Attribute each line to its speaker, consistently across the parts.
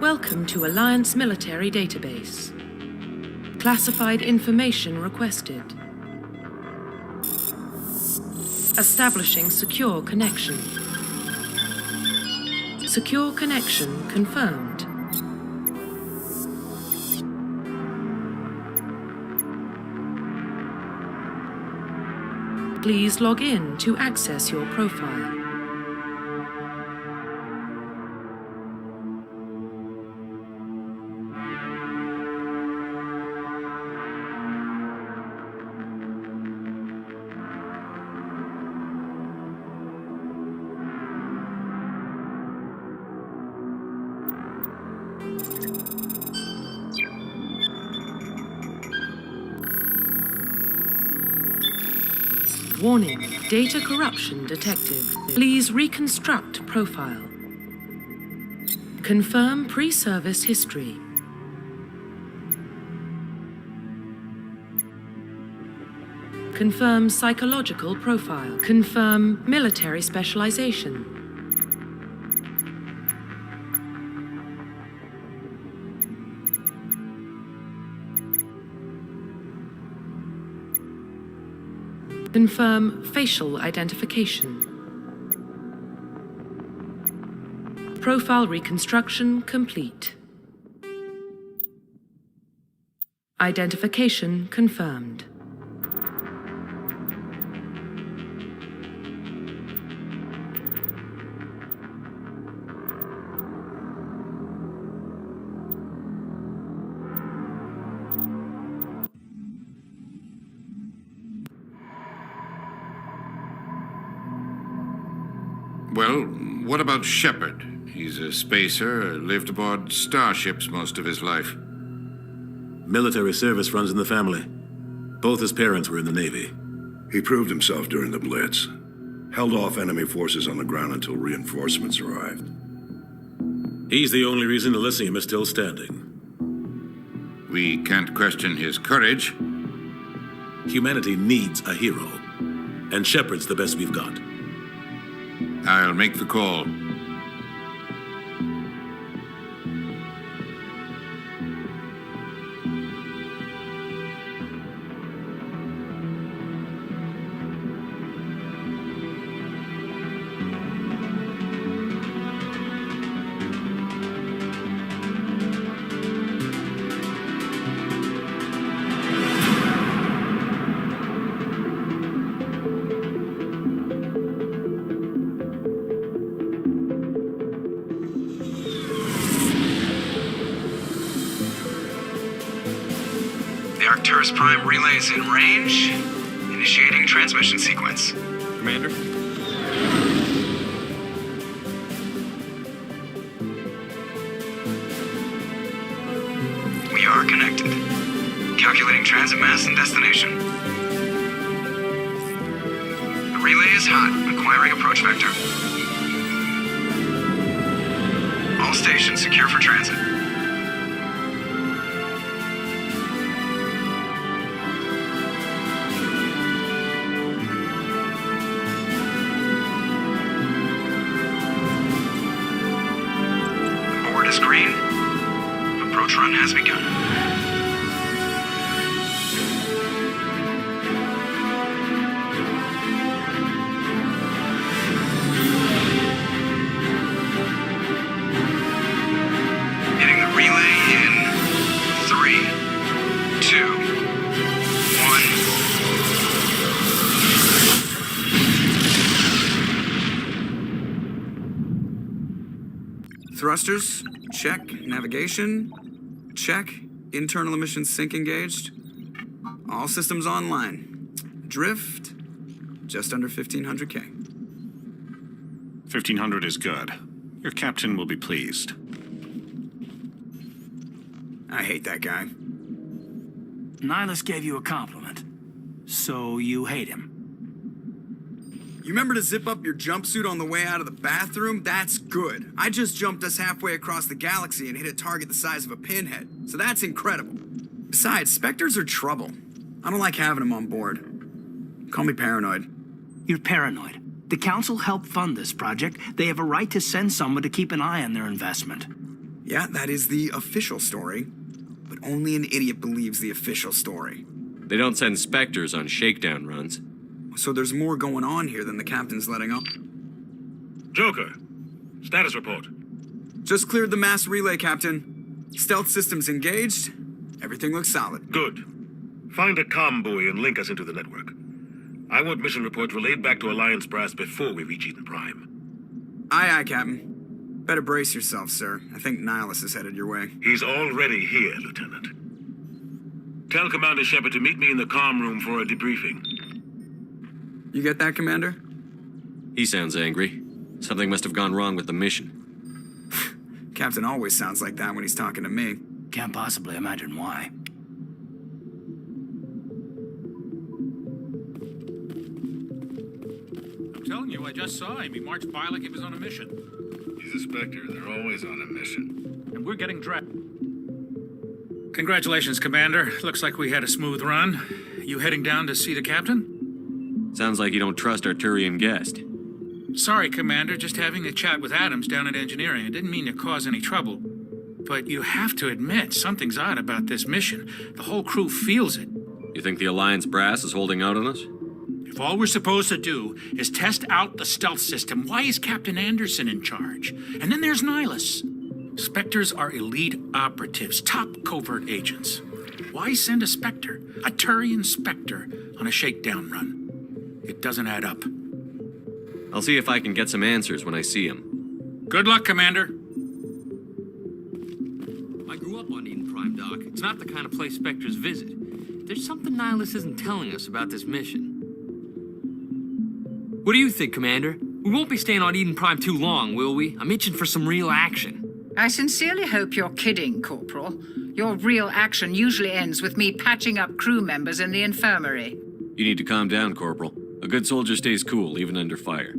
Speaker 1: Welcome to Alliance Military Database. Classified information requested. Establishing secure connection. Secure connection confirmed. Please log in to access your profile. Warning, data corruption detected. Please reconstruct profile. Confirm pre-service history. Confirm psychological profile. Confirm military specialization. Confirm facial identification. Profile reconstruction complete. Identification confirmed.
Speaker 2: Well, what about Shepard? He's a spacer, lived aboard starships most of his life.
Speaker 3: Military service runs in the family. Both his parents were in the Navy.
Speaker 4: He proved himself during the Blitz. Held off enemy forces on the ground until reinforcements arrived.
Speaker 3: He's the only reason Elysium is still standing.
Speaker 2: We can't question his courage.
Speaker 3: Humanity needs a hero. And Shepard's the best we've got.
Speaker 2: I'll make the call.
Speaker 5: Prime relay is in range. Initiating transmission sequence.
Speaker 6: Commander?
Speaker 5: We are connected. Calculating transit mass and destination. The relay is hot, acquiring approach vector. All stations secure for transit. Green. Approach run has begun. Hitting the relay in 3, 2, 1. Thrusters. Check. Navigation. Check. Internal emissions sync engaged. All systems online. Drift. Just under 1,500 K.
Speaker 6: 1,500 is good. Your captain will be pleased.
Speaker 5: I hate that guy.
Speaker 7: Nihilus gave you a compliment. So you hate him.
Speaker 5: You remember to zip up your jumpsuit on the way out of the bathroom? That's good. I just jumped us halfway across the galaxy and hit a target the size of a pinhead. So that's incredible. Besides, Spectres are trouble. I don't like having them on board. Call me paranoid.
Speaker 7: You're paranoid. The Council helped fund this project. They have a right to send someone to keep an eye on their investment.
Speaker 5: Yeah, that is the official story. But only an idiot believes the official story.
Speaker 8: They don't send Spectres on shakedown runs.
Speaker 5: So there's more going on here than the captain's letting on.
Speaker 3: Joker, status report.
Speaker 5: Just cleared the mass relay, Captain. Stealth systems engaged. Everything looks solid.
Speaker 3: Good. Find a comm buoy and link us into the network. I want mission reports relayed back to Alliance brass before we reach Eden Prime.
Speaker 5: Aye, aye, Captain. Better brace yourself, sir. I think Nihilus is headed your way.
Speaker 3: He's already here, Lieutenant. Tell Commander Shepard to meet me in the comm room for a debriefing.
Speaker 5: You get that, Commander?
Speaker 8: He sounds angry. Something must have gone wrong with the mission.
Speaker 5: Captain always sounds like that when he's talking to me.
Speaker 7: Can't possibly imagine why.
Speaker 9: I'm telling you, I just saw him. He marched by like he was on a mission.
Speaker 4: He's a Spectre. They're always on a mission.
Speaker 9: And we're getting dragged. Congratulations, Commander. Looks like we had a smooth run. You heading down to see the captain?
Speaker 8: Sounds like you don't trust our Turian guest.
Speaker 9: Sorry, Commander. Just having a chat with Adams down at engineering. I didn't mean to cause any trouble. But you have to admit, something's odd about this mission. The whole crew feels it.
Speaker 8: You think the Alliance brass is holding out on us?
Speaker 9: If all we're supposed to do is test out the stealth system, why is Captain Anderson in charge? And then there's Nihilus. Spectres are elite operatives, top covert agents. Why send a Spectre, a Turian Spectre, on a shakedown run? It doesn't add up.
Speaker 8: I'll see if I can get some answers when I see him.
Speaker 9: Good luck, Commander.
Speaker 10: I grew up on Eden Prime, Doc. It's not the kind of place Spectres visit. There's something Nihilus isn't telling us about this mission. What do you think, Commander? We won't be staying on Eden Prime too long, will we? I'm itching for some real action.
Speaker 11: I sincerely hope you're kidding, Corporal. Your real action usually ends with me patching up crew members in the infirmary.
Speaker 8: You need to calm down, Corporal. A good soldier stays cool, even under fire.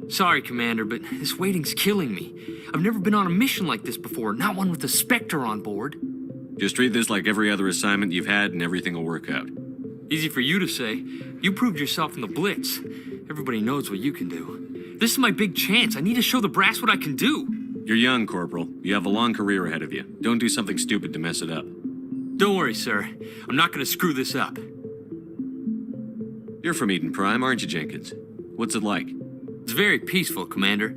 Speaker 10: Sorry, Commander, but this waiting's killing me. I've never been on a mission like this before, not one with a Spectre on board.
Speaker 8: Just treat this like every other assignment you've had and everything will work out.
Speaker 10: Easy for you to say. You proved yourself in the Blitz. Everybody knows what you can do. This is my big chance. I need to show the brass what I can do.
Speaker 8: You're young, Corporal. You have a long career ahead of you. Don't do something stupid to mess it up.
Speaker 10: Don't worry, sir. I'm not going to screw this up.
Speaker 8: You're from Eden Prime, aren't you, Jenkins? What's it like?
Speaker 10: It's very peaceful, Commander.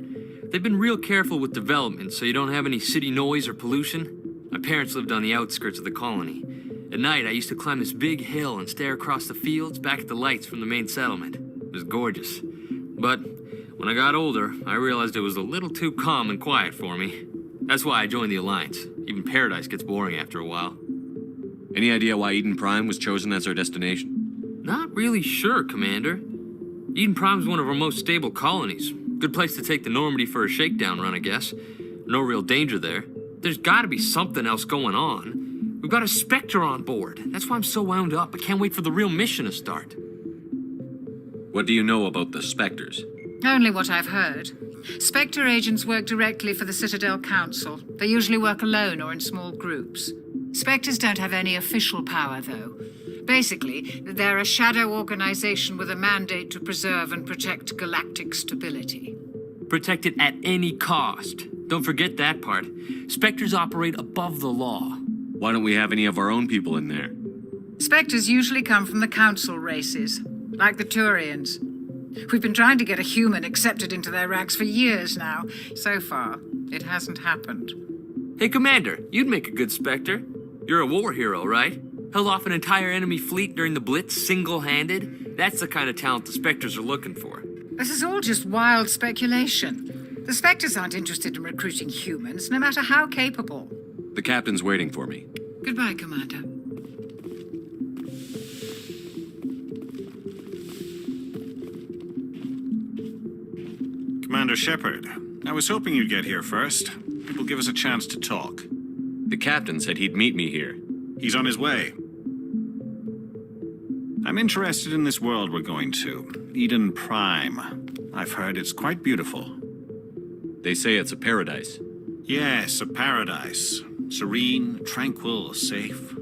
Speaker 10: They've been real careful with development, so you don't have any city noise or pollution. My parents lived on the outskirts of the colony. At night, I used to climb this big hill and stare across the fields back at the lights from the main settlement. It was gorgeous. But when I got older, I realized it was a little too calm and quiet for me. That's why I joined the Alliance. Even Paradise gets boring after a while.
Speaker 8: Any idea why Eden Prime was chosen as our destination?
Speaker 10: Not really sure, Commander. Eden Prime's one of our most stable colonies. Good place to take the Normandy for a shakedown run, I guess. No real danger there. There's gotta be something else going on. We've got a Spectre on board. That's why I'm so wound up. I can't wait for the real mission to start.
Speaker 8: What do you know about the Spectres?
Speaker 11: Only what I've heard. Spectre agents work directly for the Citadel Council. They usually work alone or in small groups. Spectres don't have any official power, though. Basically, they're a shadow organization with a mandate to preserve and protect galactic stability.
Speaker 10: Protect it at any cost. Don't forget that part. Spectres operate above the law.
Speaker 8: Why don't we have any of our own people in there?
Speaker 11: Spectres usually come from the Council races, like the Turians. We've been trying to get a human accepted into their ranks for years now. So far, it hasn't happened.
Speaker 10: Hey, Commander, you'd make a good Spectre. You're a war hero, right? Held off an entire enemy fleet during the Blitz single-handed? That's the kind of talent the Spectres are looking for.
Speaker 11: This is all just wild speculation. The Spectres aren't interested in recruiting humans, no matter how capable.
Speaker 8: The captain's waiting for me.
Speaker 11: Goodbye, Commander.
Speaker 6: Commander Shepard, I was hoping you'd get here first. It will give us a chance to talk.
Speaker 8: The captain said he'd meet me here.
Speaker 6: He's on his way. I'm interested in this world we're going to, Eden Prime. I've heard it's quite beautiful.
Speaker 8: They say it's a paradise.
Speaker 6: Yes, a paradise. Serene, tranquil, safe.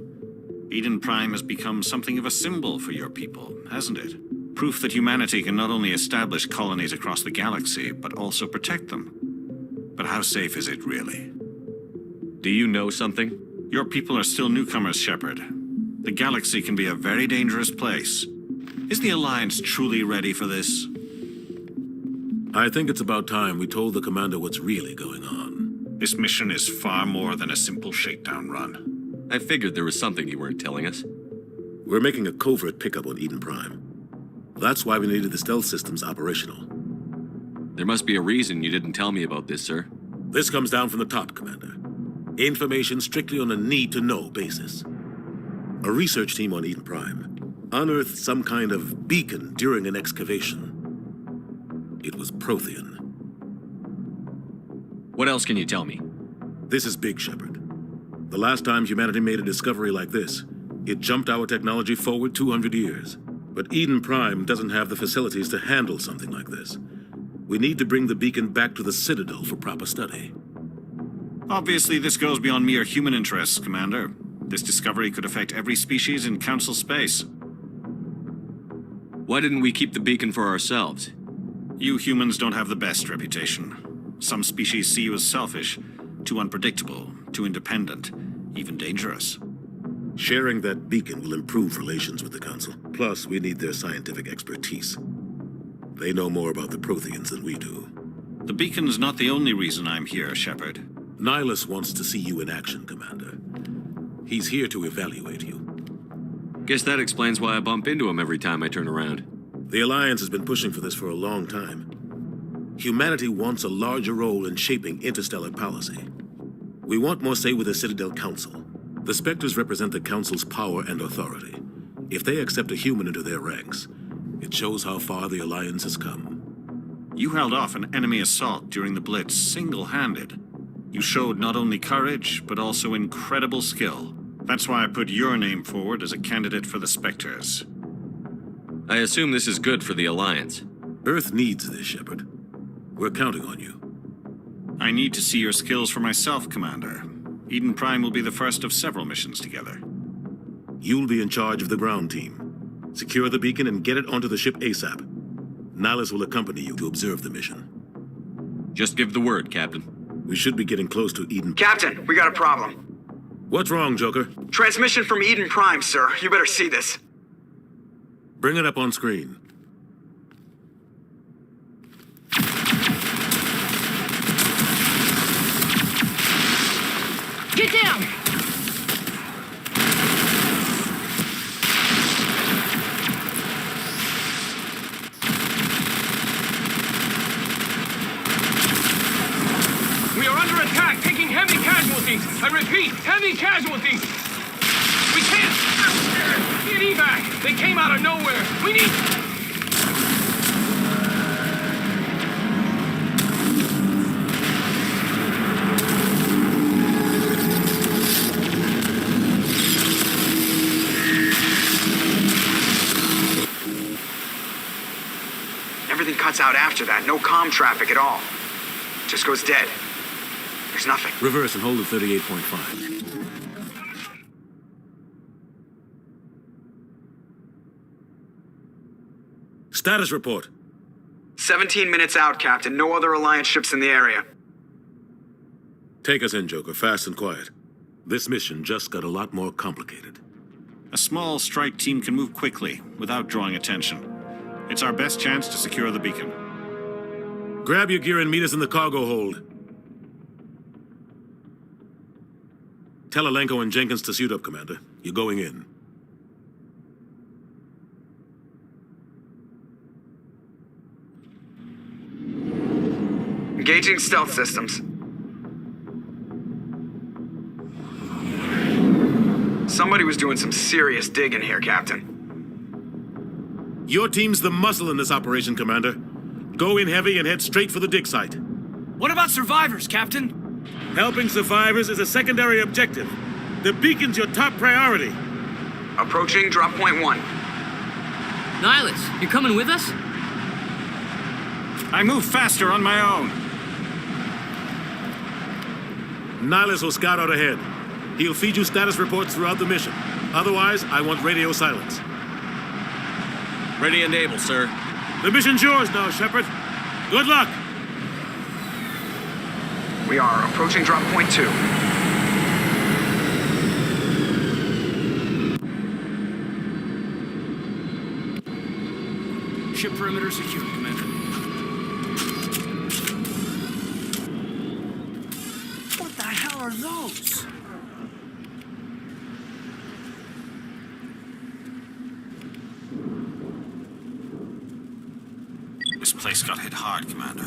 Speaker 6: Eden Prime has become something of a symbol for your people, hasn't it? Proof that humanity can not only establish colonies across the galaxy, but also protect them. But how safe is it really?
Speaker 8: Do you know something?
Speaker 6: Your people are still newcomers, Shepard. The galaxy can be a very dangerous place. Is the Alliance truly ready for this?
Speaker 12: I think it's about time we told the commander what's really going on.
Speaker 6: This mission is far more than a simple shakedown run.
Speaker 8: I figured there was something you weren't telling us.
Speaker 12: We're making a covert pickup on Eden Prime. That's why we needed the stealth systems operational.
Speaker 8: There must be a reason you didn't tell me about this, sir.
Speaker 12: This comes down from the top, Commander. Information strictly on a need-to-know basis. A research team on Eden Prime unearthed some kind of beacon during an excavation. It was Prothean.
Speaker 8: What else can you tell me?
Speaker 12: This is big, Shepard. The last time humanity made a discovery like this, it jumped our technology forward 200 years. But Eden Prime doesn't have the facilities to handle something like this. We need to bring the beacon back to the Citadel for proper study.
Speaker 6: Obviously, this goes beyond mere human interests, Commander. This discovery could affect every species in Council space.
Speaker 8: Why didn't we keep the beacon for ourselves?
Speaker 6: You humans don't have the best reputation. Some species see you as selfish, too unpredictable, too independent, even dangerous.
Speaker 12: Sharing that beacon will improve relations with the Council. Plus, we need their scientific expertise. They know more about the Protheans than we do.
Speaker 6: The beacon's not the only reason I'm here, Shepard.
Speaker 12: Nihilus wants to see you in action, Commander. He's here to evaluate you.
Speaker 8: Guess that explains why I bump into him every time I turn around.
Speaker 12: The Alliance has been pushing for this for a long time. Humanity wants a larger role in shaping interstellar policy. We want more say with the Citadel Council. The Spectres represent the Council's power and authority. If they accept a human into their ranks, it shows how far the Alliance has come.
Speaker 6: You held off an enemy assault during the Blitz single-handed. You showed not only courage, but also incredible skill. That's why I put your name forward as a candidate for the Spectres.
Speaker 8: I assume this is good for the Alliance.
Speaker 12: Earth needs this, Shepard. We're counting on you.
Speaker 6: I need to see your skills for myself, Commander. Eden Prime will be the first of several missions together.
Speaker 12: You'll be in charge of the ground team. Secure the beacon and get it onto the ship ASAP. Nihilus will accompany you to observe the mission.
Speaker 8: Just give the word, Captain.
Speaker 12: We should be getting close to Eden.
Speaker 5: Captain, we got a problem.
Speaker 12: What's wrong, Joker?
Speaker 5: Transmission from Eden Prime, sir. You better see this.
Speaker 12: Bring it up on screen.
Speaker 13: Get down!
Speaker 14: We are under attack, taking heavy casualties. I repeat, heavy casualties. We can't. Get evac. They came out of nowhere. We need.
Speaker 5: Everything cuts out after that. No comm traffic at all. Just goes dead. There's nothing.
Speaker 12: Reverse and hold at 38.5. Status report.
Speaker 5: 17 minutes out, Captain. No other Alliance ships in the area.
Speaker 12: Take us in, Joker, fast and quiet. This mission just got a lot more complicated.
Speaker 6: A small strike team can move quickly, without drawing attention. It's our best chance to secure the beacon.
Speaker 12: Grab your gear and meet us in the cargo hold. Tell Alenko and Jenkins to suit up, Commander. You're going in.
Speaker 5: Engaging stealth systems. Somebody was doing some serious digging here, Captain.
Speaker 12: Your team's the muscle in this operation, Commander. Go in heavy and head straight for the dig site.
Speaker 7: What about survivors, Captain?
Speaker 12: Helping survivors is a secondary objective. The beacon's your top priority.
Speaker 5: Approaching drop point 1.
Speaker 10: Nihilus, you coming with us?
Speaker 6: I move faster on my own.
Speaker 12: Nihilus will scout out ahead. He'll feed you status reports throughout the mission. Otherwise, I want radio silence.
Speaker 8: Ready and able, sir.
Speaker 12: The mission's yours now, Shepard. Good luck.
Speaker 5: We are approaching drop point 2.
Speaker 7: Ship perimeter secure, Commander. What the hell are those?
Speaker 6: This place got hit hard, Commander.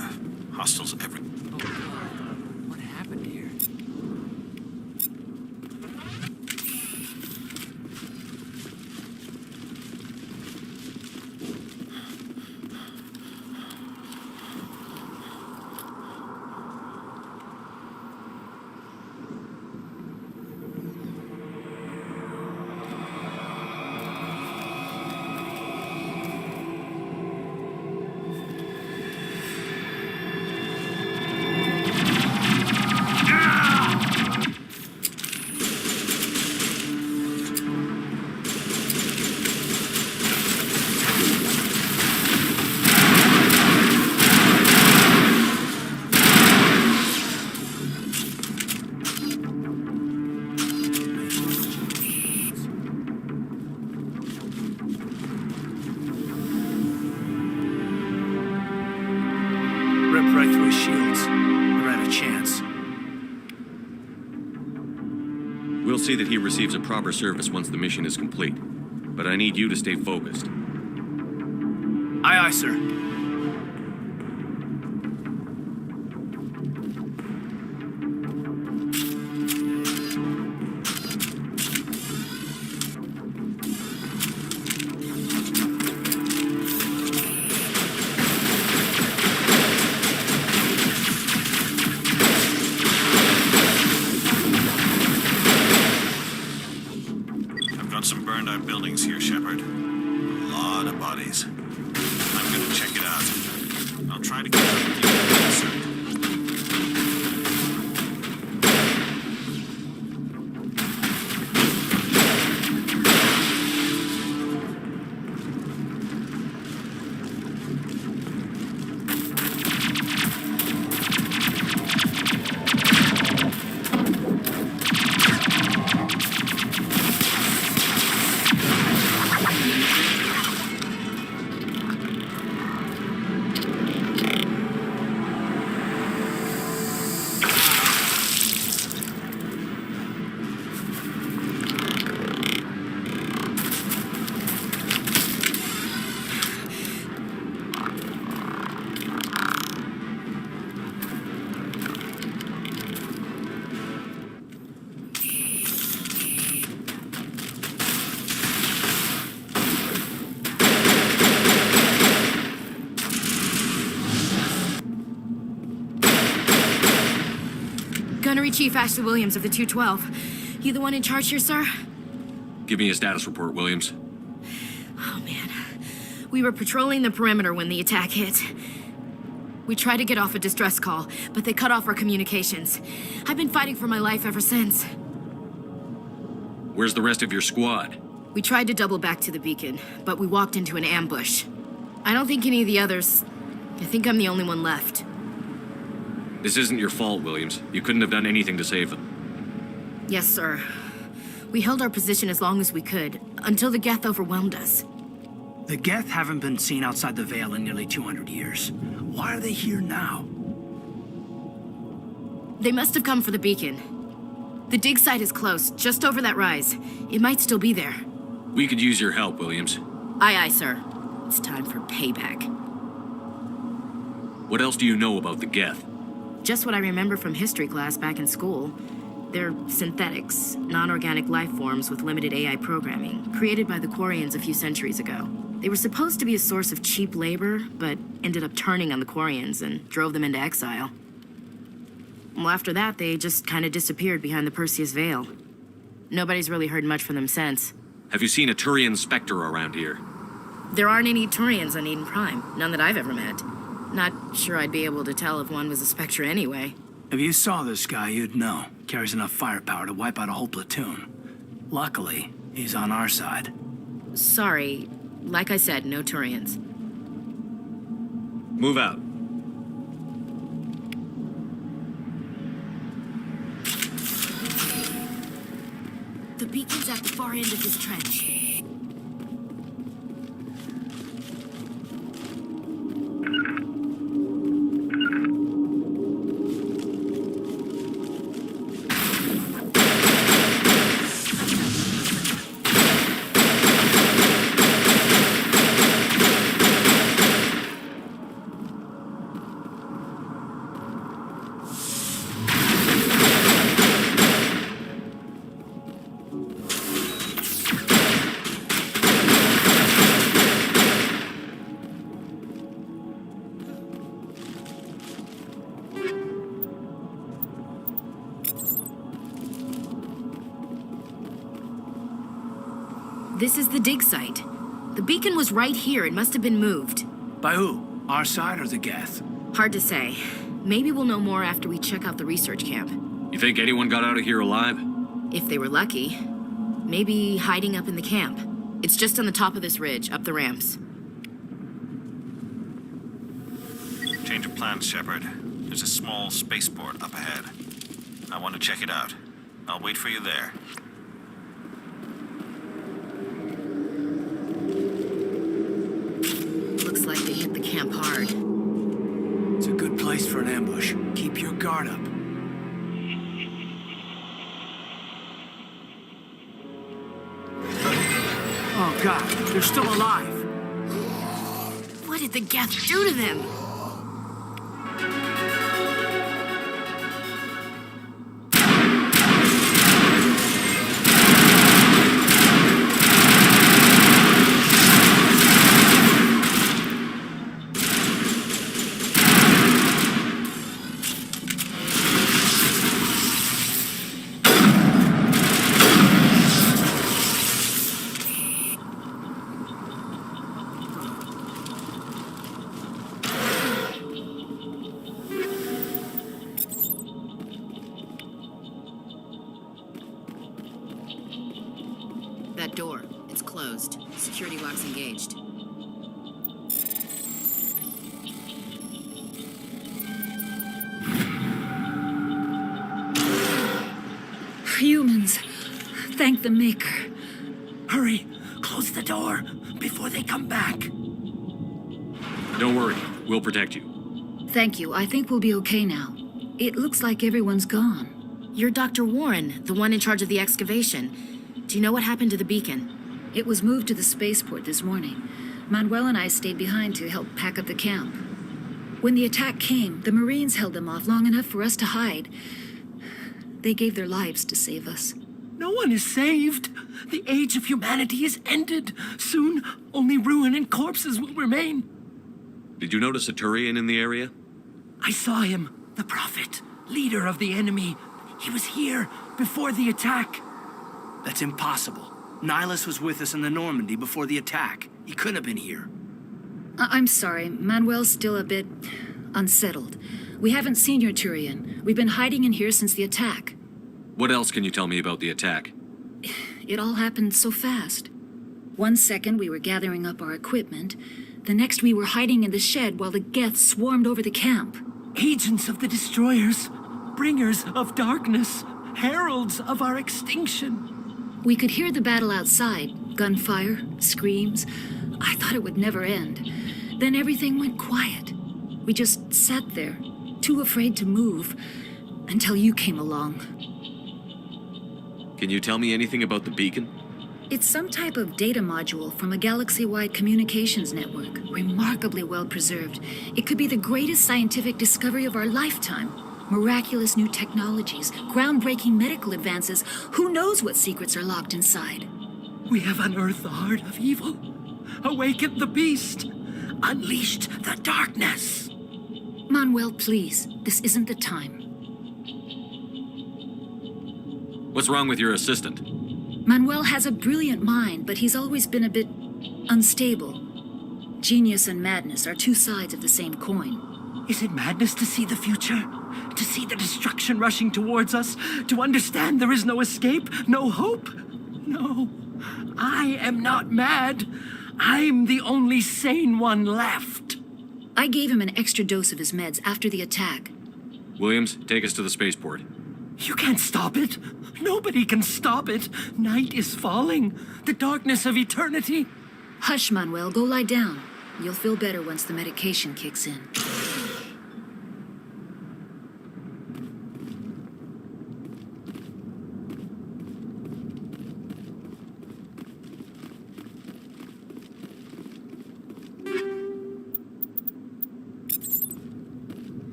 Speaker 6: Hostiles every...
Speaker 10: Oh, God. What happened here?
Speaker 7: Ripped right through his shields. Never had a chance.
Speaker 8: We'll see that he receives a proper service once the mission is complete. But I need you to stay focused.
Speaker 7: Aye, aye, sir.
Speaker 6: I've got some burned out buildings here, Shepard. A lot of bodies. I'm gonna check it out. I'll try to get up with you soon.
Speaker 13: Gunnery Chief Ashely Williams of the 212. You the one in charge here, sir?
Speaker 8: Give me a status report, Williams.
Speaker 13: Oh, man. We were patrolling the perimeter when the attack hit. We tried to get off a distress call, but they cut off our communications. I've been fighting for my life ever since.
Speaker 8: Where's the rest of your squad?
Speaker 13: We tried to double back to the beacon, but we walked into an ambush. I don't think any of the others... I think I'm the only one left.
Speaker 8: This isn't your fault, Williams. You couldn't have done anything to save them.
Speaker 13: Yes, sir. We held our position as long as we could, until the Geth overwhelmed us.
Speaker 7: The Geth haven't been seen outside the Veil in nearly 200 years. Why are they here now?
Speaker 13: They must have come for the beacon. The dig site is close, just over that rise. It might still be there.
Speaker 8: We could use your help, Williams.
Speaker 13: Aye, aye, sir. It's time for payback.
Speaker 8: What else do you know about the Geth?
Speaker 13: Just what I remember from history class back in school. They're synthetics, non-organic life forms with limited AI programming, created by the Quarians a few centuries ago. They were supposed to be a source of cheap labor, but ended up turning on the Quarians and drove them into exile. Well, after that, they just kind of disappeared behind the Perseus Veil. Nobody's really heard much from them since.
Speaker 8: Have you seen a Turian Spectre around here?
Speaker 13: There aren't any Turians on Eden Prime, none that I've ever met. Not sure I'd be able to tell if one was a Spectre anyway.
Speaker 7: If you saw this guy, you'd know. Carries enough firepower to wipe out a whole platoon. Luckily, he's on our side.
Speaker 13: Sorry. Like I said, no Turians.
Speaker 8: Move out.
Speaker 13: The beacon's at the far end of this trench. This is the dig site. The beacon was right here. It must have been moved.
Speaker 7: By who? Our side or the Geth?
Speaker 13: Hard to say. Maybe we'll know more after we check out the research camp.
Speaker 8: You think anyone got out of here alive?
Speaker 13: If they were lucky. Maybe hiding up in the camp. It's just on the top of this ridge, up the ramps.
Speaker 6: Change of plans, Shepard. There's a small spaceport up ahead. I want to check it out. I'll wait for you there.
Speaker 13: Looks like they hit the camp hard.
Speaker 7: It's a good place for an ambush. Keep your guard up. Oh God, they're still alive.
Speaker 13: What did the Geth do to them? That door, it's closed. Security lock's engaged.
Speaker 15: Humans, thank the Maker.
Speaker 7: Hurry, close the door before they come back.
Speaker 8: Don't worry, we'll protect you.
Speaker 15: Thank you. I think we'll be okay now. It looks like everyone's gone.
Speaker 13: You're Dr. Warren, the one in charge of the excavation. Do you know what happened to the beacon?
Speaker 15: It was moved to the spaceport this morning. Manuel and I stayed behind to help pack up the camp. When the attack came, the Marines held them off long enough for us to hide. They gave their lives to save us.
Speaker 7: No one is saved. The age of humanity is ended. Soon, only ruin and corpses will remain.
Speaker 8: Did you notice a Turian in the area?
Speaker 7: I saw him, the Prophet, leader of the enemy. He was here before the attack. That's impossible. Nihilus was with us in the Normandy before the attack. He couldn't have been here.
Speaker 15: I'm sorry. Manuel's still a bit unsettled. We haven't seen your Turian. We've been hiding in here since the attack.
Speaker 8: What else can you tell me about the attack?
Speaker 15: It all happened so fast. 1 second we were gathering up our equipment. The next we were hiding in the shed while the Geth swarmed over the camp.
Speaker 7: Agents of the Destroyers, bringers of darkness, heralds of our extinction.
Speaker 15: We could hear the battle outside. Gunfire, screams. I thought it would never end. Then everything went quiet. We just sat there, too afraid to move, until you came along.
Speaker 8: Can you tell me anything about the beacon?
Speaker 15: It's some type of data module from a galaxy-wide communications network, remarkably well preserved. It could be the greatest scientific discovery of our lifetime. Miraculous new technologies, groundbreaking medical advances. Who knows what secrets are locked inside?
Speaker 7: We have unearthed the heart of evil, awakened the beast, unleashed the darkness.
Speaker 15: Manuel, please, this isn't the time.
Speaker 8: What's wrong with your assistant?
Speaker 15: Manuel has a brilliant mind, but he's always been a bit unstable. Genius and madness are two sides of the same coin.
Speaker 7: Is it madness to see the future? To see the destruction rushing towards us? To understand there is no escape? No hope? No. I am not mad. I'm the only sane one left.
Speaker 15: I gave him an extra dose of his meds after the attack.
Speaker 8: Williams, take us to the spaceport.
Speaker 7: You can't stop it. Nobody can stop it. Night is falling. The darkness of eternity.
Speaker 15: Hush, Manuel. Go lie down. You'll feel better once the medication kicks in.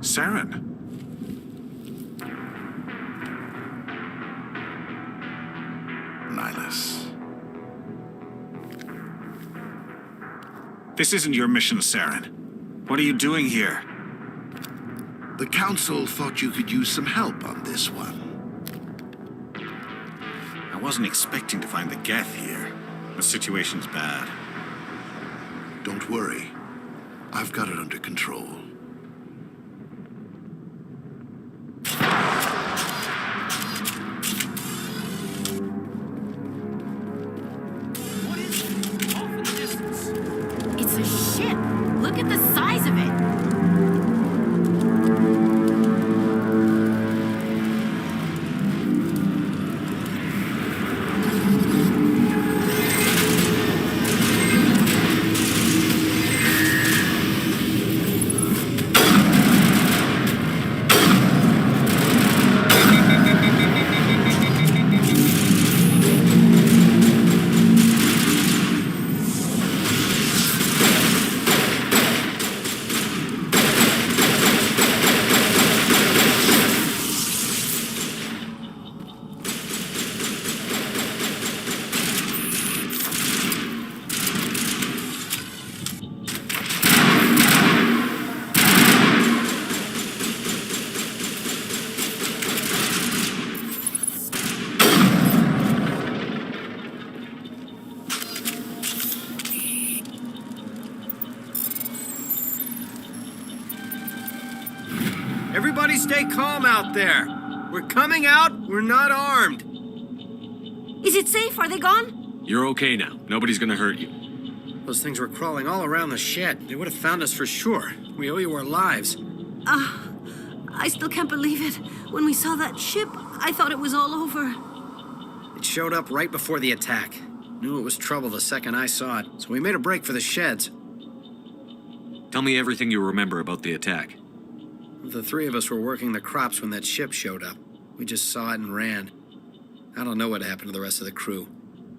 Speaker 12: Saren.
Speaker 6: This isn't your mission, Saren. What are you doing here?
Speaker 16: The Council thought you could use some help on this one.
Speaker 6: I wasn't expecting to find the Geth here. The situation's bad.
Speaker 16: Don't worry. I've got it under control.
Speaker 13: It's a ship. Look at the size of it.
Speaker 7: Everybody stay calm out there. We're coming out. We're not armed.
Speaker 17: Is it safe? Are they gone?
Speaker 8: You're okay now. Nobody's gonna hurt you.
Speaker 7: Those things were crawling all around the shed. They would have found us for sure. We owe you our lives.
Speaker 17: I still can't believe it. When we saw that ship, I thought it was all over.
Speaker 7: It showed up right before the attack. Knew it was trouble the second I saw it, so we made a break for the sheds.
Speaker 8: Tell me everything you remember about the attack.
Speaker 7: The three of us were working the crops when that ship showed up. We just saw it and ran. I don't know what happened to the rest of the crew.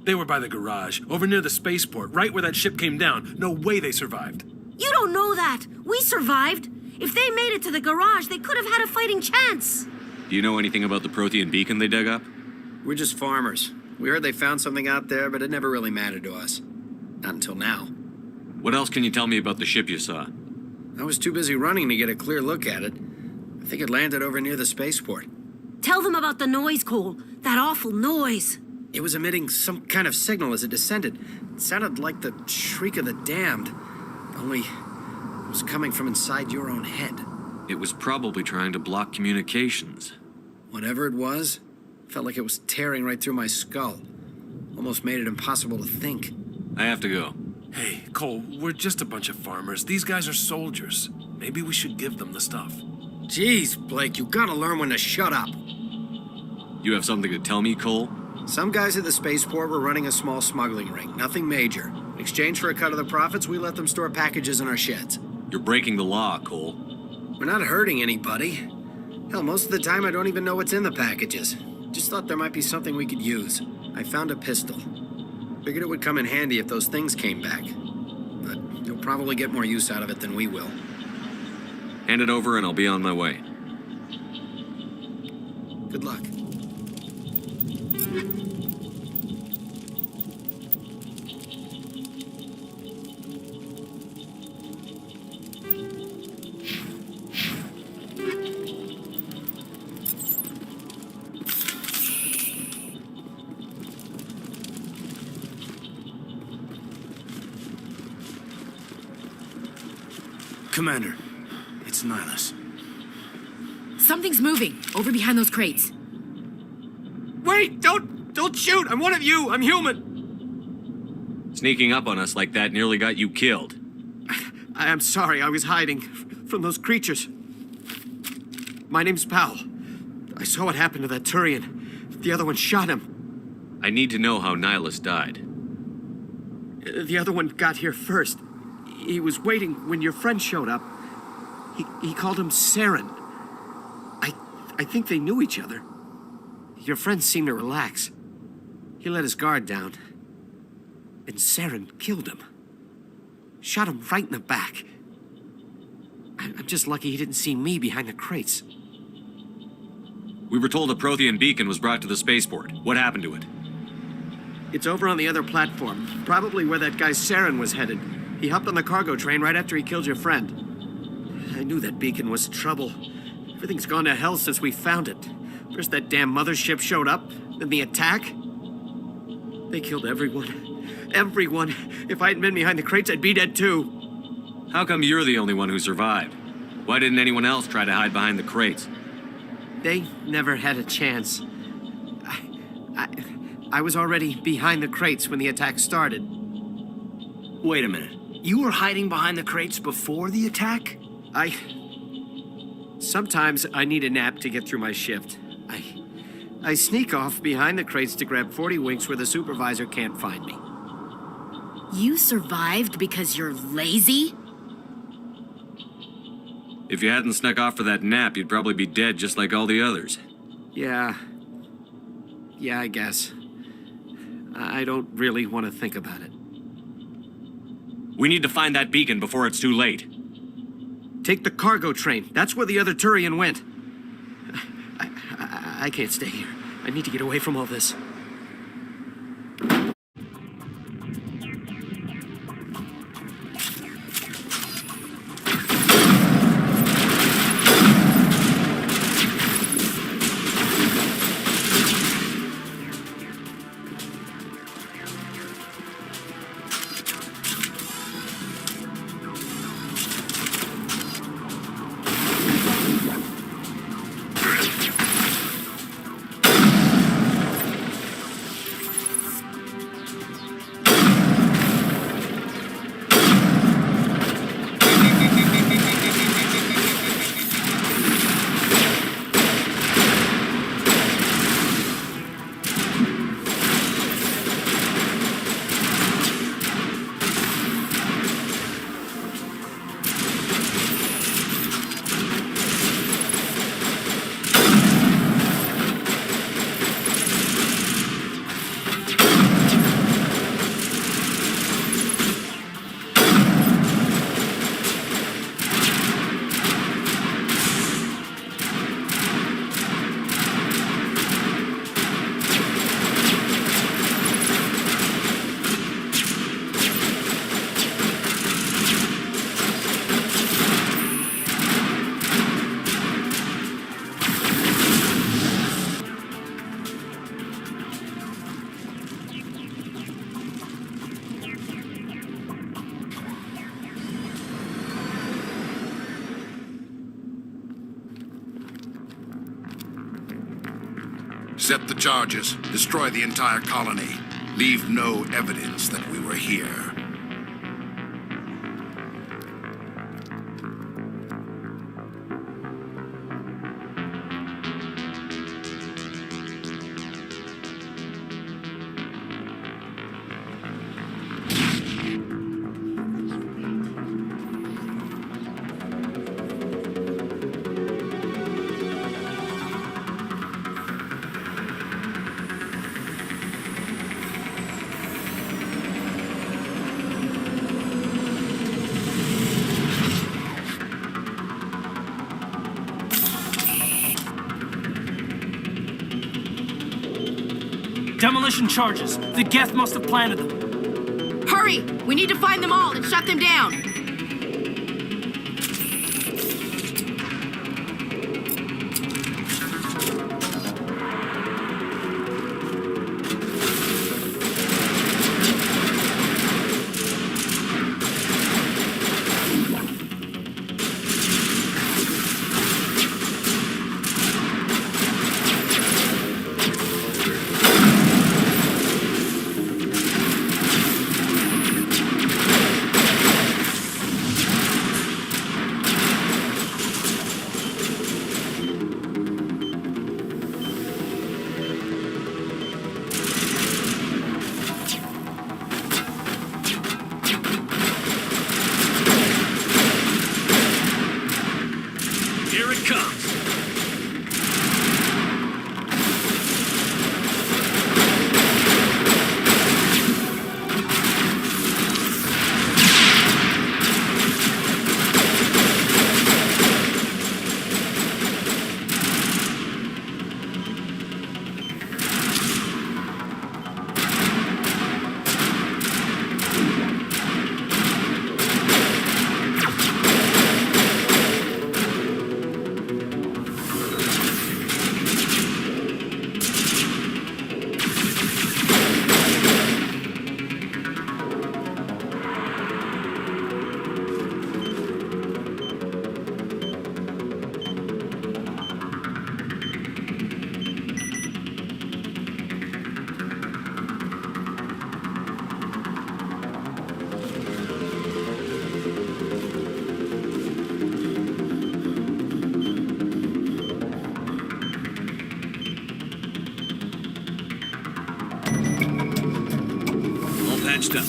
Speaker 14: They were by the garage, over near the spaceport, right where that ship came down. No way they survived.
Speaker 17: You don't know that. We survived. If they made it to the garage, they could have had a fighting chance.
Speaker 8: Do you know anything about the Prothean beacon they dug up?
Speaker 7: We're just farmers. We heard they found something out there, but it never really mattered to us. Not until now.
Speaker 8: What else can you tell me about the ship you saw?
Speaker 7: I was too busy running to get a clear look at it. I think it landed over near the spaceport.
Speaker 17: Tell them about the noise, Cole. That awful noise.
Speaker 7: It was emitting some kind of signal as it descended. It sounded like the shriek of the damned. Only it was coming from inside your own head.
Speaker 8: It was probably trying to block communications.
Speaker 7: Whatever it was, felt like it was tearing right through my skull. Almost made it impossible to think.
Speaker 8: I have to go.
Speaker 14: Hey, Cole, we're just a bunch of farmers. These guys are soldiers. Maybe we should give them the stuff.
Speaker 7: Jeez, Blake, you gotta learn when to shut up.
Speaker 8: You have something to tell me, Cole?
Speaker 7: Some guys at the spaceport were running a small smuggling ring, nothing major. In exchange for a cut of the profits, we let them store packages in our sheds.
Speaker 8: You're breaking the law, Cole.
Speaker 7: We're not hurting anybody. Hell, most of the time I don't even know what's in the packages. Just thought there might be something we could use. I found a pistol. Figured it would come in handy if those things came back. But you'll probably get more use out of it than we will.
Speaker 8: Hand it over and I'll be on my way.
Speaker 7: Good luck.
Speaker 5: Commander, it's Nihilus.
Speaker 13: Something's moving over behind those crates.
Speaker 7: Wait! Don't shoot! I'm one of you! I'm human!
Speaker 8: Sneaking up on us like that nearly got you killed.
Speaker 7: I'm sorry, I was hiding from those creatures. My name's Powell. I saw what happened to that Turian. The other one shot him.
Speaker 8: I need to know how Nihilus died.
Speaker 7: The other one got here first. He was waiting when your friend showed up. He called him Saren. I think they knew each other. Your friend seemed to relax. He let his guard down. And Saren killed him. Shot him right in the back. I'm just lucky he didn't see me behind the crates.
Speaker 8: We were told a Prothean beacon was brought to the spaceport. What happened to it?
Speaker 7: It's over on the other platform. Probably where that guy Saren was headed. He hopped on the cargo train right after he killed your friend. I knew that beacon was trouble. Everything's gone to hell since we found it. First that damn mothership showed up, then the attack. They killed everyone. Everyone. If I hadn't been behind the crates, I'd be dead too.
Speaker 8: How come you're the only one who survived? Why didn't anyone else try to hide behind the crates?
Speaker 7: They never had a chance. I was already behind the crates when the attack started.
Speaker 18: Wait a minute. You were hiding behind the crates before the attack?
Speaker 7: Sometimes I need a nap to get through my shift. I sneak off behind the crates to grab 40 winks where the supervisor can't find me.
Speaker 13: You survived because you're lazy?
Speaker 8: If you hadn't snuck off for that nap, you'd probably be dead just like all the others.
Speaker 7: Yeah, I guess. I don't really want to think about it.
Speaker 8: We need to find that beacon before it's too late.
Speaker 7: Take the cargo train. That's where the other Turian went. I can't stay here. I need to get away from all this.
Speaker 16: Set the charges. Destroy the entire colony. Leave no evidence that we were here.
Speaker 7: Demolition charges. The Geth must have planted them.
Speaker 17: Hurry! We need to find them all and shut them down!
Speaker 18: stuff.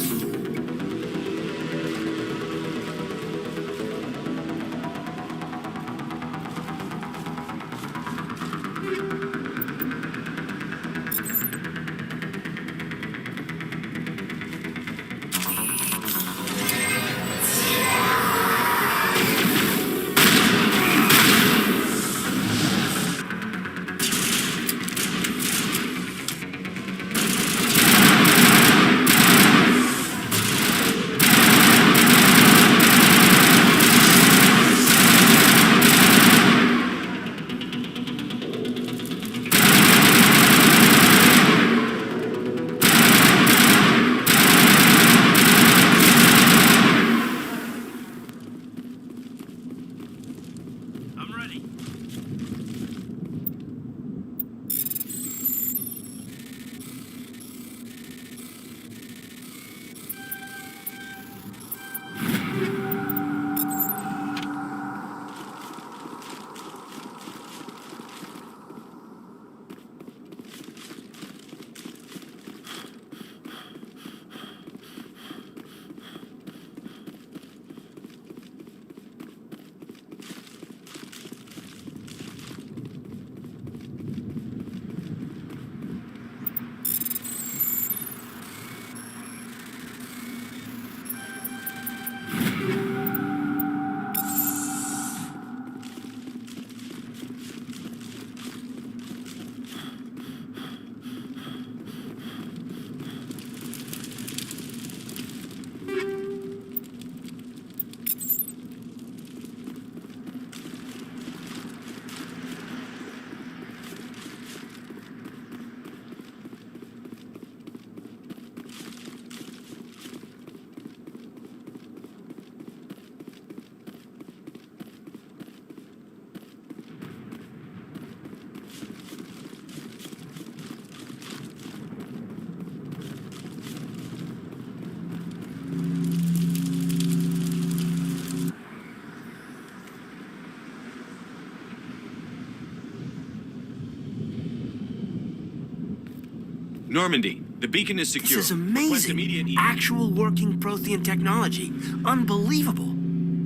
Speaker 8: Normandy, the beacon is secure.
Speaker 18: This is
Speaker 8: Request
Speaker 18: amazing.
Speaker 8: immediate
Speaker 18: Actual working Prothean technology. Unbelievable.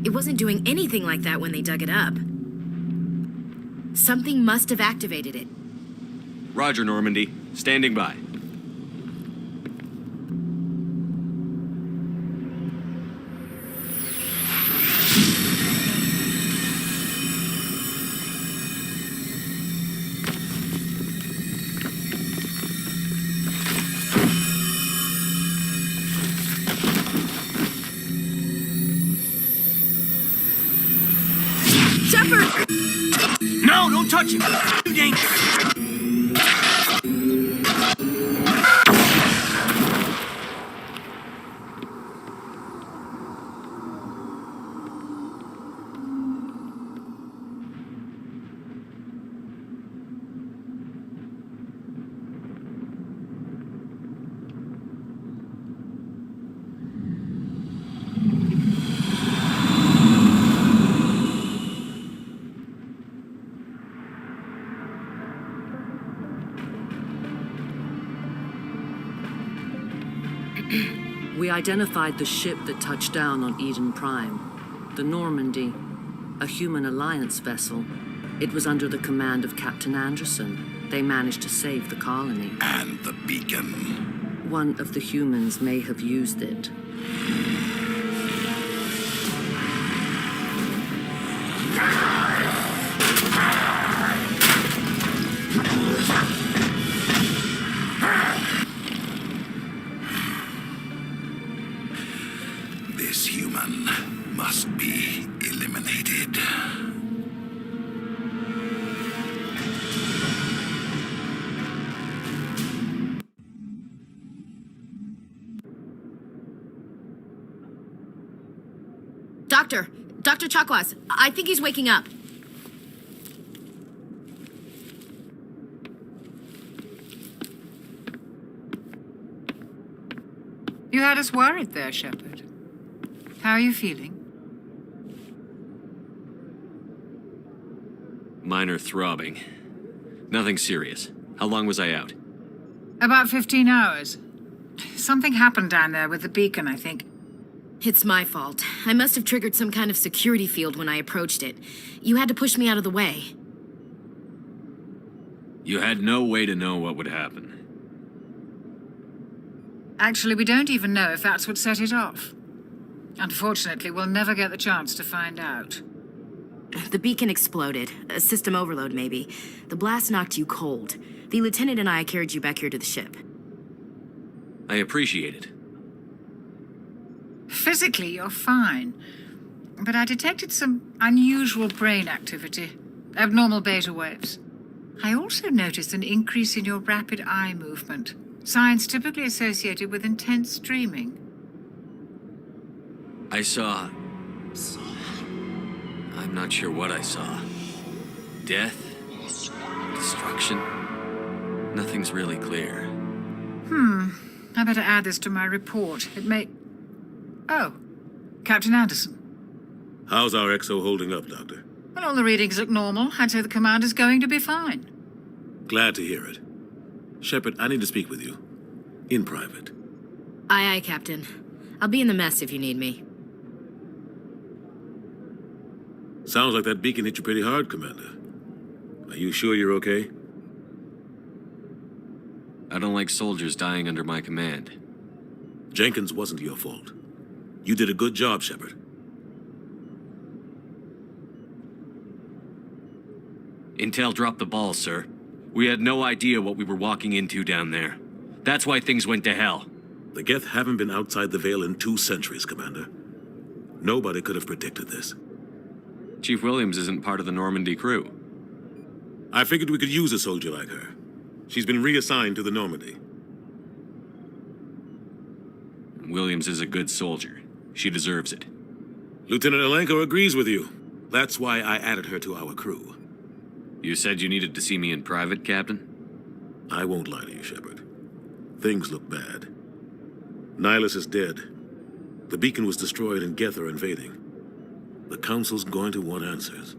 Speaker 13: It wasn't doing anything like that when they dug it up. Something must have activated it.
Speaker 8: Roger, Normandy. Standing by.
Speaker 17: Shepard!
Speaker 18: No, don't touch him. Too dangerous.
Speaker 1: We identified the ship that touched down on Eden Prime, the Normandy, a human alliance vessel. It was under the command of Captain Anderson. They managed to save the colony.
Speaker 16: And the beacon.
Speaker 1: One of the humans may have used it.
Speaker 16: This human must be eliminated.
Speaker 13: Dr. Chakwas, I think he's waking up.
Speaker 11: You had us worried there, Shepard. How are you feeling?
Speaker 8: Minor throbbing. Nothing serious. How long was I out?
Speaker 11: About 15 hours. Something happened down there with the beacon, I think.
Speaker 13: It's my fault. I must have triggered some kind of security field when I approached it. You had to push me out of the way.
Speaker 8: You had no way to know what would happen.
Speaker 11: Actually, we don't even know if that's what set it off. Unfortunately, we'll never get the chance to find out.
Speaker 13: The beacon exploded. A system overload, maybe. The blast knocked you cold. The lieutenant and I carried you back here to the ship.
Speaker 8: I appreciate it.
Speaker 11: Physically, you're fine. But I detected some unusual brain activity. Abnormal beta waves. I also noticed an increase in your rapid eye movement. Signs typically associated with intense dreaming.
Speaker 8: I saw... I'm not sure what I saw. Death? Destruction? Nothing's really clear.
Speaker 11: I better add this to my report. It may... Oh, Captain Anderson.
Speaker 12: How's our XO holding up, Doctor?
Speaker 11: Well, all the readings look normal. I'd say the commander's going to be fine.
Speaker 12: Glad to hear it. Shepard, I need to speak with you. In private.
Speaker 13: Aye, aye, Captain. I'll be in the mess if you need me.
Speaker 12: Sounds like that beacon hit you pretty hard, Commander. Are you sure you're okay?
Speaker 8: I don't like soldiers dying under my command.
Speaker 12: Jenkins wasn't your fault. You did a good job, Shepard.
Speaker 8: Intel dropped the ball, sir. We had no idea what we were walking into down there. That's why things went to hell.
Speaker 12: The Geth haven't been outside the Veil in 2 centuries, Commander. Nobody could have predicted this.
Speaker 8: Chief Williams isn't part of the Normandy crew.
Speaker 12: I figured we could use a soldier like her. She's been reassigned to the Normandy.
Speaker 8: Williams is a good soldier. She deserves it.
Speaker 12: Lieutenant Alenko agrees with you. That's why I added her to our crew.
Speaker 8: You said you needed to see me in private, Captain?
Speaker 12: I won't lie to you, Shepard. Things look bad. Nihilus is dead. The beacon was destroyed and Geth are invading. The Council's going to want answers.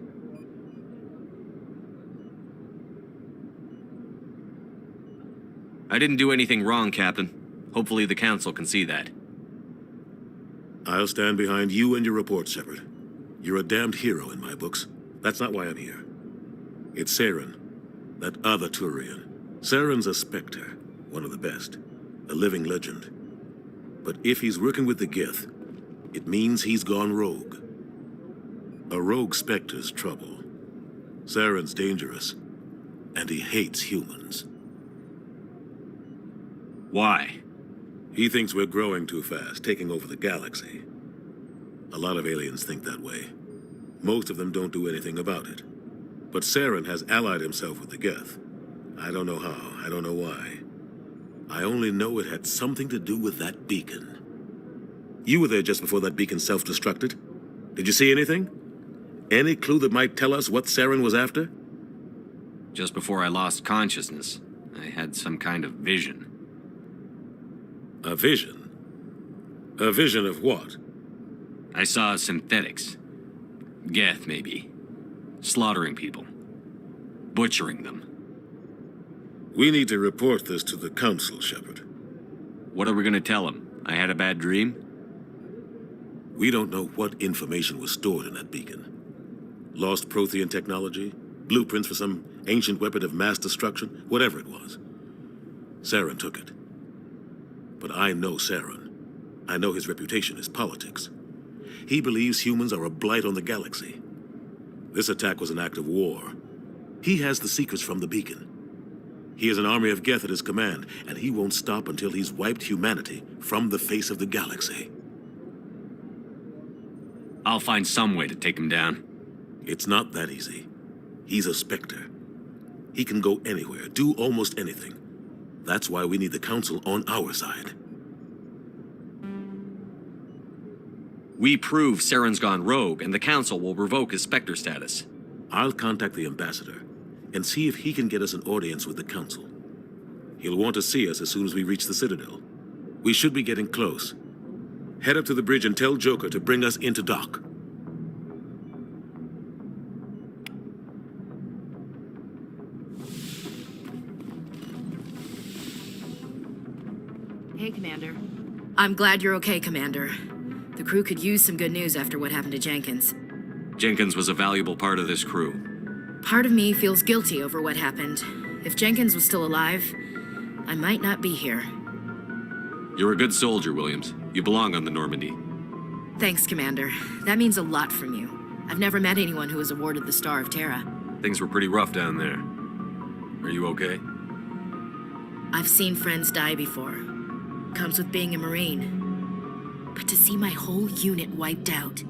Speaker 8: I didn't do anything wrong, Captain. Hopefully the Council can see that.
Speaker 12: I'll stand behind you and your report, Shepard. You're a damned hero in my books. That's not why I'm here. It's Saren, that other Turian. Saren's a Spectre, one of the best, a living legend. But if he's working with the Geth, it means he's gone rogue. A rogue Spectre's trouble. Saren's dangerous, and he hates humans.
Speaker 8: Why?
Speaker 12: He thinks we're growing too fast, taking over the galaxy. A lot of aliens think that way. Most of them don't do anything about it. But Saren has allied himself with the Geth. I don't know how, I don't know why. I only know it had something to do with that beacon. You were there just before that beacon self-destructed. Did you see anything? Any clue that might tell us what Saren was after?
Speaker 8: Just before I lost consciousness, I had some kind of vision.
Speaker 12: A vision? A vision of what?
Speaker 8: I saw synthetics. Geth, maybe. Slaughtering people. Butchering them.
Speaker 12: We need to report this to the Council, Shepard.
Speaker 8: What are we gonna tell them? I had a bad dream?
Speaker 12: We don't know what information was stored in that beacon. Lost Prothean technology? Blueprints for some ancient weapon of mass destruction? Whatever it was. Saren took it. But I know Saren. I know his reputation is politics. He believes humans are a blight on the galaxy. This attack was an act of war. He has the secrets from the beacon. He has an army of Geth at his command, and he won't stop until he's wiped humanity from the face of the galaxy.
Speaker 8: I'll find some way to take him down.
Speaker 12: It's not that easy. He's a Spectre. He can go anywhere, do almost anything. That's why we need the Council on our side.
Speaker 8: We prove Saren's gone rogue, and the Council will revoke his Spectre status.
Speaker 12: I'll contact the Ambassador and see if he can get us an audience with the Council. He'll want to see us as soon as we reach the Citadel. We should be getting close. Head up to the bridge and tell Joker to bring us into dock.
Speaker 13: Hey, Commander. I'm glad you're okay, Commander. The crew could use some good news after what happened to Jenkins.
Speaker 8: Jenkins was a valuable part of this crew.
Speaker 13: Part of me feels guilty over what happened. If Jenkins was still alive, I might not be here.
Speaker 8: You're a good soldier, Williams. You belong on the Normandy.
Speaker 13: Thanks, Commander. That means a lot from you. I've never met anyone who was awarded the Star of Terra.
Speaker 8: Things were pretty rough down there. Are you okay?
Speaker 13: I've seen friends die before. Comes with being a Marine. But to see my whole unit wiped out,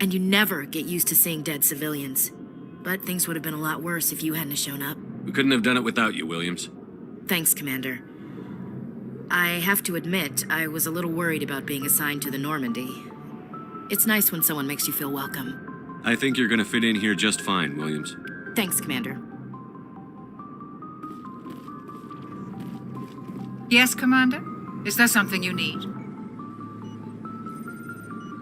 Speaker 13: and you never get used to seeing dead civilians. But things would have been a lot worse if you hadn't shown up.
Speaker 8: We couldn't have done it without you, Williams.
Speaker 13: Thanks, Commander. I have to admit, I was a little worried about being assigned to the Normandy. It's nice when someone makes you feel welcome.
Speaker 8: I think you're gonna fit in here just fine, Williams.
Speaker 13: Thanks, Commander.
Speaker 11: Yes, Commander? Is there something you need?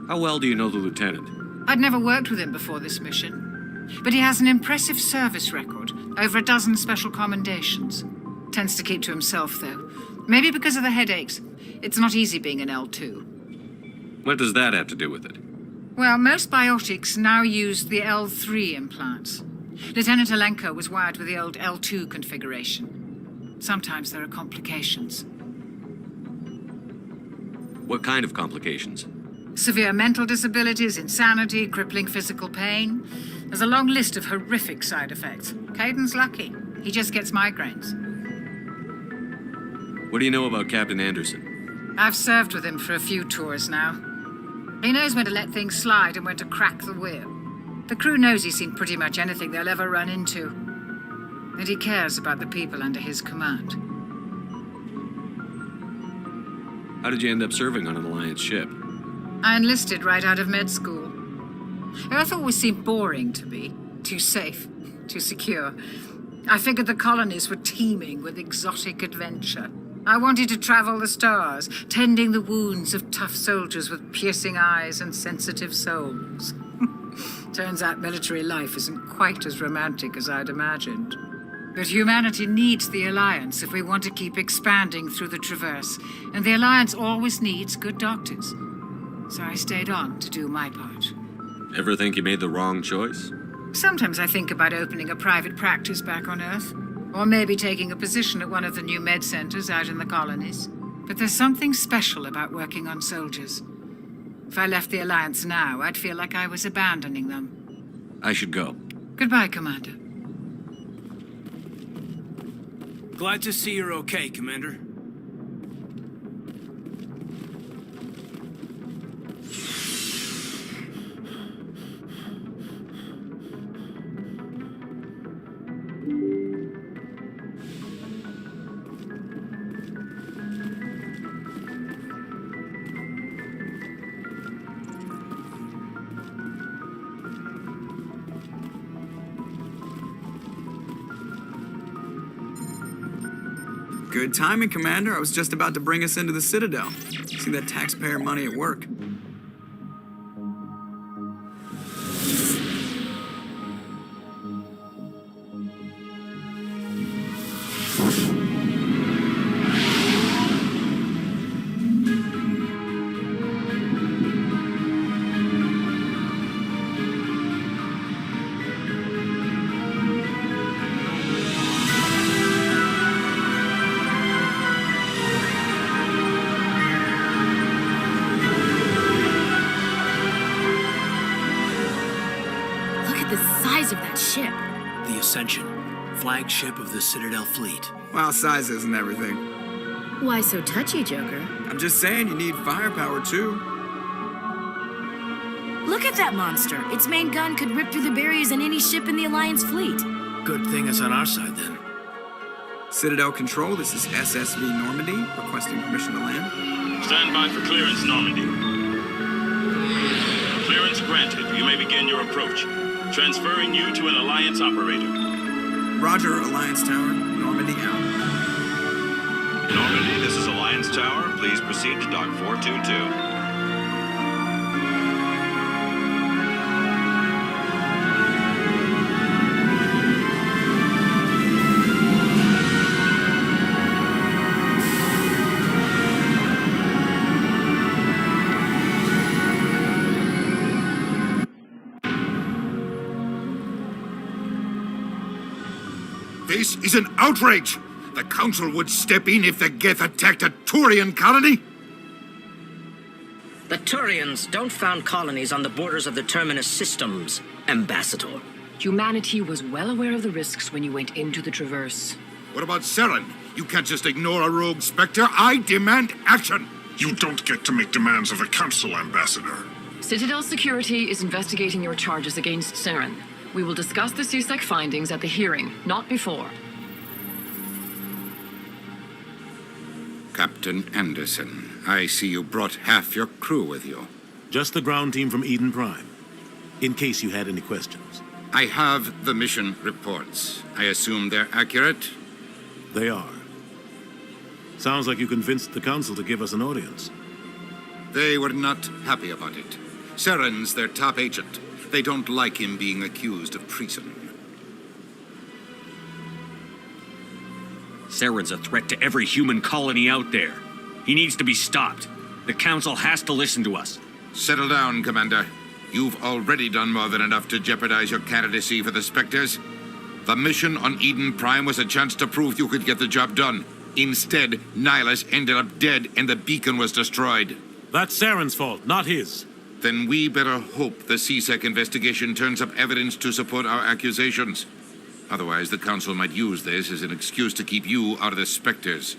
Speaker 8: How well do you know the lieutenant?
Speaker 11: I'd never worked with him before this mission. But he has an impressive service record, over a dozen special commendations. Tends to keep to himself, though. Maybe because of the headaches. It's not easy being an L2.
Speaker 8: What does that have to do with it?
Speaker 11: Well, most biotics now use the L3 implants. Lieutenant Alenko was wired with the old L2 configuration. Sometimes there are complications.
Speaker 8: What kind of complications?
Speaker 11: Severe mental disabilities, insanity, crippling physical pain. There's a long list of horrific side effects. Caden's lucky. He just gets migraines.
Speaker 8: What do you know about Captain Anderson?
Speaker 11: I've served with him for a few tours now. He knows when to let things slide and when to crack the whip. The crew knows he's seen pretty much anything they'll ever run into. And he cares about the people under his command.
Speaker 8: How did you end up serving on an Alliance ship?
Speaker 11: I enlisted right out of med school. Earth always seemed boring to me. Too safe, too secure. I figured the colonies were teeming with exotic adventure. I wanted to travel the stars, tending the wounds of tough soldiers with piercing eyes and sensitive souls. Turns out military life isn't quite as romantic as I'd imagined. But humanity needs the Alliance if we want to keep expanding through the Traverse, and the Alliance always needs good doctors. So I stayed on to do my part.
Speaker 8: Ever think you made the wrong choice?
Speaker 11: Sometimes I think about opening a private practice back on Earth, or maybe taking a position at one of the new med centers out in the colonies. But there's something special about working on soldiers. If I left the Alliance now, I'd feel like I was abandoning them.
Speaker 8: I should go.
Speaker 11: Goodbye, Commander.
Speaker 18: Glad to see you're okay, Commander.
Speaker 5: Good timing, Commander. I was just about to bring us into the Citadel. See that taxpayer money at work.
Speaker 13: Of that ship.
Speaker 18: The Ascension, flagship of the Citadel fleet.
Speaker 5: Well, size isn't everything.
Speaker 13: Why so touchy, Joker?
Speaker 5: I'm just saying you need firepower, too.
Speaker 13: Look at that monster. Its main gun could rip through the barriers in any ship in the Alliance fleet.
Speaker 18: Good thing it's on our side, then.
Speaker 5: Citadel Control, this is SSV Normandy, requesting permission to land.
Speaker 19: Stand by for clearance, Normandy. Clearance granted. You may begin your approach. Transferring you to an Alliance operator.
Speaker 5: Roger, Alliance Tower. Normandy out.
Speaker 19: Normandy, this is Alliance Tower. Please proceed to Dock 422.
Speaker 2: This is an outrage! The Council would step in if the Geth attacked a Turian colony?
Speaker 20: The Turians don't found colonies on the borders of the Terminus systems, Ambassador.
Speaker 21: Humanity was well aware of the risks when you went into the Traverse.
Speaker 2: What about Saren? You can't just ignore a rogue Spectre. I demand action!
Speaker 22: You don't get to make demands of the Council, Ambassador.
Speaker 21: Citadel Security is investigating your charges against Saren. We will discuss the CSEC findings at the hearing, not before.
Speaker 2: Captain Anderson, I see you brought half your crew with you.
Speaker 12: Just the ground team from Eden Prime, in case you had any questions.
Speaker 2: I have the mission reports. I assume they're accurate?
Speaker 12: They are. Sounds like you convinced the Council to give us an audience.
Speaker 2: They were not happy about it. Saren's their top agent. They don't like him being accused of treason.
Speaker 8: Saren's a threat to every human colony out there. He needs to be stopped. The Council has to listen to us.
Speaker 2: Settle down, Commander. You've already done more than enough to jeopardize your candidacy for the Spectres. The mission on Eden Prime was a chance to prove you could get the job done. Instead, Nihilus ended up dead and the beacon was destroyed.
Speaker 12: That's Saren's fault, not his.
Speaker 2: Then we better hope the CSEC investigation turns up evidence to support our accusations. Otherwise, the Council might use this as an excuse to keep you out of the Spectres.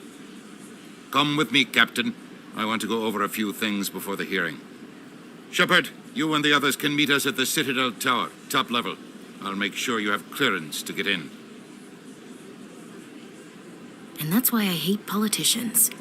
Speaker 2: Come with me, Captain. I want to go over a few things before the hearing. Shepard, you and the others can meet us at the Citadel Tower, top level. I'll make sure you have clearance to get in.
Speaker 13: And that's why I hate politicians.